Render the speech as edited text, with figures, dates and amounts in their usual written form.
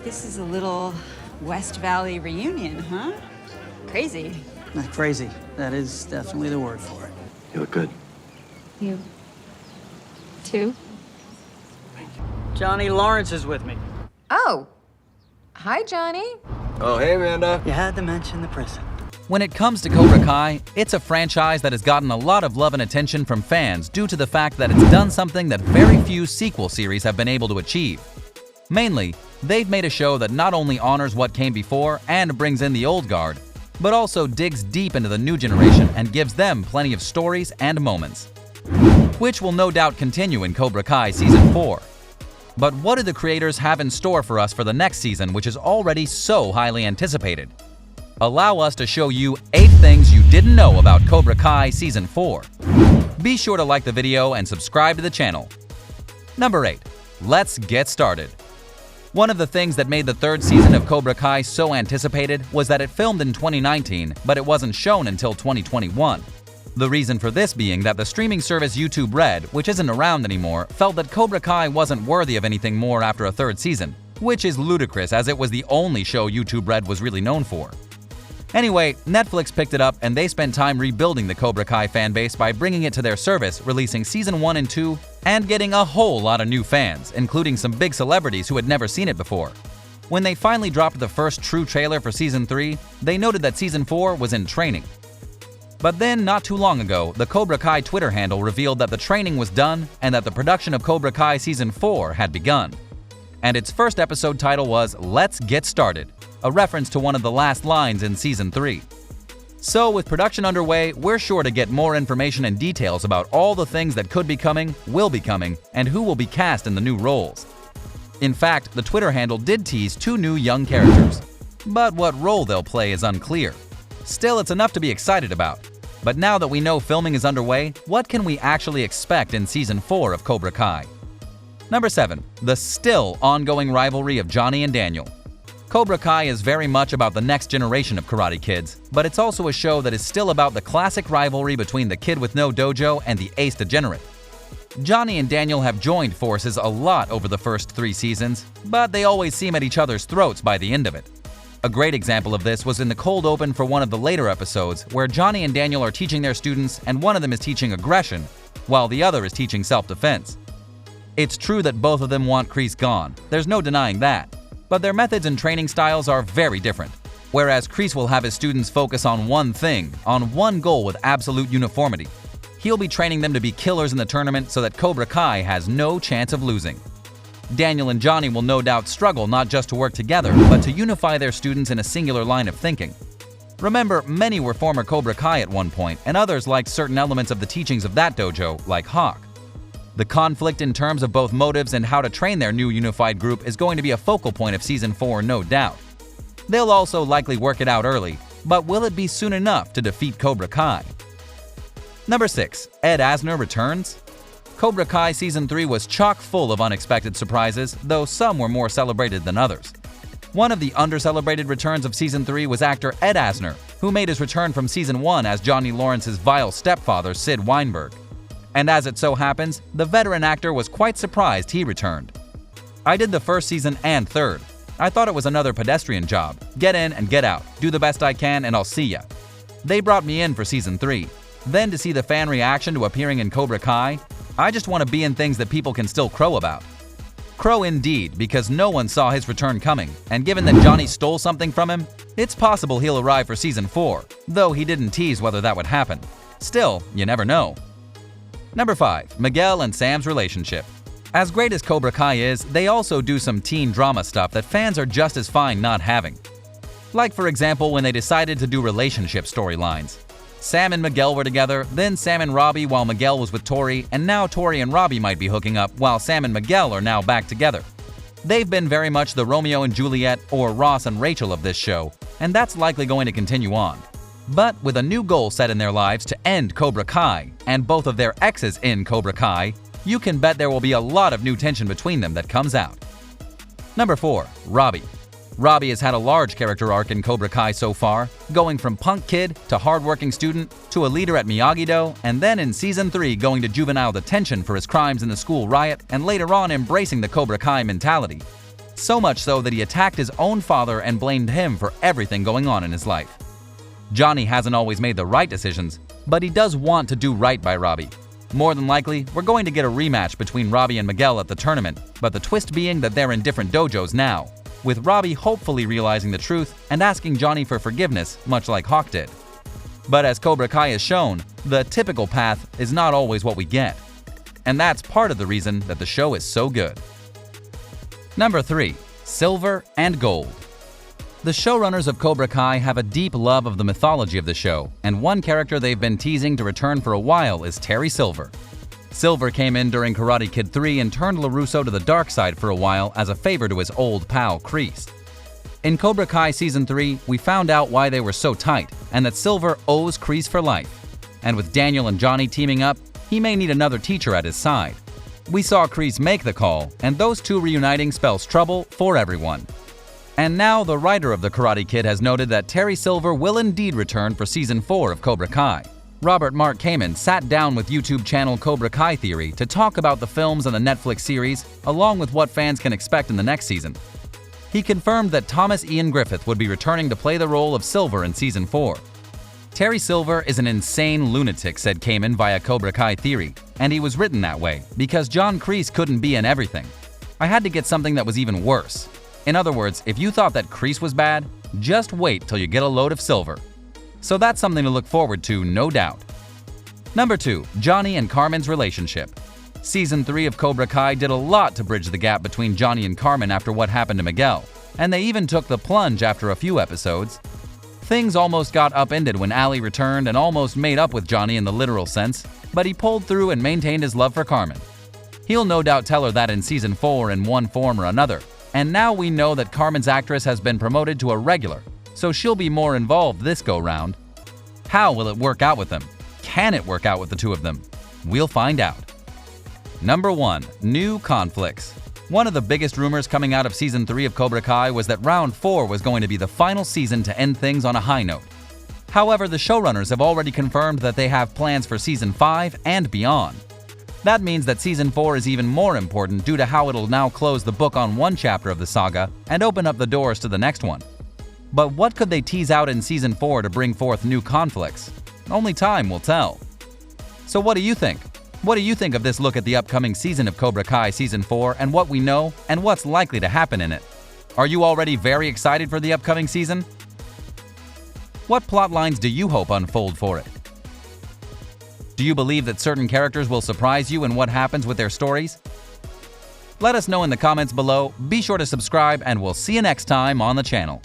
This is a little West Valley reunion, huh? Crazy. Not crazy. That is definitely the word for it. You look good. You too? Johnny Lawrence is with me. Oh. Hi, Johnny. Oh, hey, Amanda. You had to mention the prison. When it comes to Cobra Kai, it's a franchise that has gotten a lot of love and attention from fans due to the fact that it's done something that very few sequel series have been able to achieve. Mainly, they've made a show that not only honors what came before and brings in the old guard, but also digs deep into the new generation and gives them plenty of stories and moments, which will no doubt continue in Cobra Kai Season 4. But what do the creators have in store for us for the next season, which is already so highly anticipated? Allow us to show you 8 things you didn't know about Cobra Kai Season 4. Be sure to like the video and subscribe to the channel. Number 8. Let's get started. One of the things that made the 3rd season of Cobra Kai so anticipated was that it filmed in 2019, but it wasn't shown until 2021. The reason for this being that the streaming service YouTube Red, which isn't around anymore, felt that Cobra Kai wasn't worthy of anything more after a 3rd season, which is ludicrous as it was the only show YouTube Red was really known for. Anyway, Netflix picked it up and they spent time rebuilding the Cobra Kai fanbase by bringing it to their service, releasing Season 1 and 2, and getting a whole lot of new fans, including some big celebrities who had never seen it before. When they finally dropped the first true trailer for Season 3, they noted that Season 4 was in training. But then, not too long ago, the Cobra Kai Twitter handle revealed that the training was done and that the production of Cobra Kai Season 4 had begun. And its first episode title was Let's Get Started, a reference to one of the last lines in Season 3. So with production underway, we're sure to get more information and details about all the things that could be coming, will be coming, and who will be cast in the new roles. In fact, the Twitter handle did tease 2 new young characters, but what role they'll play is unclear. Still, it's enough to be excited about. But now that we know filming is underway, what can we actually expect in Season 4 of Cobra Kai? Number 7. The still ongoing rivalry of Johnny and Daniel. Cobra Kai is very much about the next generation of Karate Kids, but it's also a show that is still about the classic rivalry between the kid with no dojo and the ace degenerate. Johnny and Daniel have joined forces a lot over the first 3 seasons, but they always seem at each other's throats by the end of it. A great example of this was in the cold open for one of the later episodes, where Johnny and Daniel are teaching their students and one of them is teaching aggression, while the other is teaching self-defense. It's true that both of them want Kreese gone, there's no denying that, but their methods and training styles are very different. Whereas Kreese will have his students focus on one thing, on one goal with absolute uniformity. He'll be training them to be killers in the tournament so that Cobra Kai has no chance of losing. Daniel and Johnny will no doubt struggle not just to work together, but to unify their students in a singular line of thinking. Remember, many were former Cobra Kai at one point, and others liked certain elements of the teachings of that dojo, like Hawk. The conflict in terms of both motives and how to train their new unified group is going to be a focal point of Season 4, no doubt. They'll also likely work it out early, but will it be soon enough to defeat Cobra Kai? Number 6. Ed Asner returns? Cobra Kai Season 3 was chock full of unexpected surprises, though some were more celebrated than others. One of the under-celebrated returns of Season 3 was actor Ed Asner, who made his return from Season 1 as Johnny Lawrence's vile stepfather, Sid Weinberg. And as it so happens, the veteran actor was quite surprised he returned. I did the first season and 3rd. I thought it was another pedestrian job. Get in and get out. Do the best I can and I'll see ya. They brought me in for Season 3. Then to see the fan reaction to appearing in Cobra Kai, I just want to be in things that people can still crow about. Crow indeed, because no one saw his return coming, and given that Johnny stole something from him, it's possible he'll arrive for Season 4, though he didn't tease whether that would happen. Still, you never know. Number 5. Miguel and Sam's relationship. As great as Cobra Kai is, they also do some teen drama stuff that fans are just as fine not having. Like for example when they decided to do relationship storylines. Sam and Miguel were together, then Sam and Robbie while Miguel was with Tori, and now Tori and Robbie might be hooking up while Sam and Miguel are now back together. They've been very much the Romeo and Juliet or Ross and Rachel of this show, and that's likely going to continue on. But with a new goal set in their lives to end Cobra Kai, and both of their exes in Cobra Kai, you can bet there will be a lot of new tension between them that comes out. Number 4. Robbie. Robbie has had a large character arc in Cobra Kai so far, going from punk kid to hardworking student to a leader at Miyagi-Do, and then in Season 3 going to juvenile detention for his crimes in the school riot, and later on embracing the Cobra Kai mentality. So much so that he attacked his own father and blamed him for everything going on in his life. Johnny hasn't always made the right decisions, but he does want to do right by Robbie. More than likely, we're going to get a rematch between Robbie and Miguel at the tournament, but the twist being that they're in different dojos now, with Robbie hopefully realizing the truth and asking Johnny for forgiveness, much like Hawk did. But as Cobra Kai has shown, the typical path is not always what we get. And that's part of the reason that the show is so good. Number 3. Silver and Gold. The showrunners of Cobra Kai have a deep love of the mythology of the show, and one character they've been teasing to return for a while is Terry Silver. Silver came in during Karate Kid 3 and turned LaRusso to the dark side for a while as a favor to his old pal Kreese. In Cobra Kai Season 3, we found out why they were so tight, and that Silver owes Kreese for life. And with Daniel and Johnny teaming up, he may need another teacher at his side. We saw Kreese make the call, and those two reuniting spells trouble for everyone. And now the writer of The Karate Kid has noted that Terry Silver will indeed return for Season 4 of Cobra Kai. Robert Mark Kamen sat down with YouTube channel Cobra Kai Theory to talk about the films and the Netflix series, along with what fans can expect in the next season. He confirmed that Thomas Ian Griffith would be returning to play the role of Silver in Season 4. Terry Silver is an insane lunatic, said Kamen via Cobra Kai Theory, and he was written that way because John Kreese couldn't be in everything. I had to get something that was even worse. In other words, if you thought that Kreese was bad, just wait till you get a load of Silver. So that's something to look forward to, no doubt. Number 2. Johnny and Carmen's relationship. Season 3 of Cobra Kai did a lot to bridge the gap between Johnny and Carmen after what happened to Miguel, and they even took the plunge after a few episodes. Things almost got upended when Ali returned and almost made up with Johnny in the literal sense, but he pulled through and maintained his love for Carmen. He'll no doubt tell her that in Season 4 in one form or another. And now we know that Carmen's actress has been promoted to a regular, so she'll be more involved this go-round. How will it work out with them? Can it work out with the two of them? We'll find out. Number 1. New conflicts. One of the biggest rumors coming out of Season 3 of Cobra Kai was that Round 4 was going to be the final season to end things on a high note. However, the showrunners have already confirmed that they have plans for Season 5 and beyond. That means that Season 4 is even more important due to how it'll now close the book on one chapter of the saga and open up the doors to the next one. But what could they tease out in Season 4 to bring forth new conflicts? Only time will tell. So what do you think? What do you think of this look at the upcoming season of Cobra Kai Season 4 and what we know and what's likely to happen in it? Are you already very excited for the upcoming season? What plot lines do you hope unfold for it? Do you believe that certain characters will surprise you in what happens with their stories? Let us know in the comments below, be sure to subscribe, and we'll see you next time on the channel.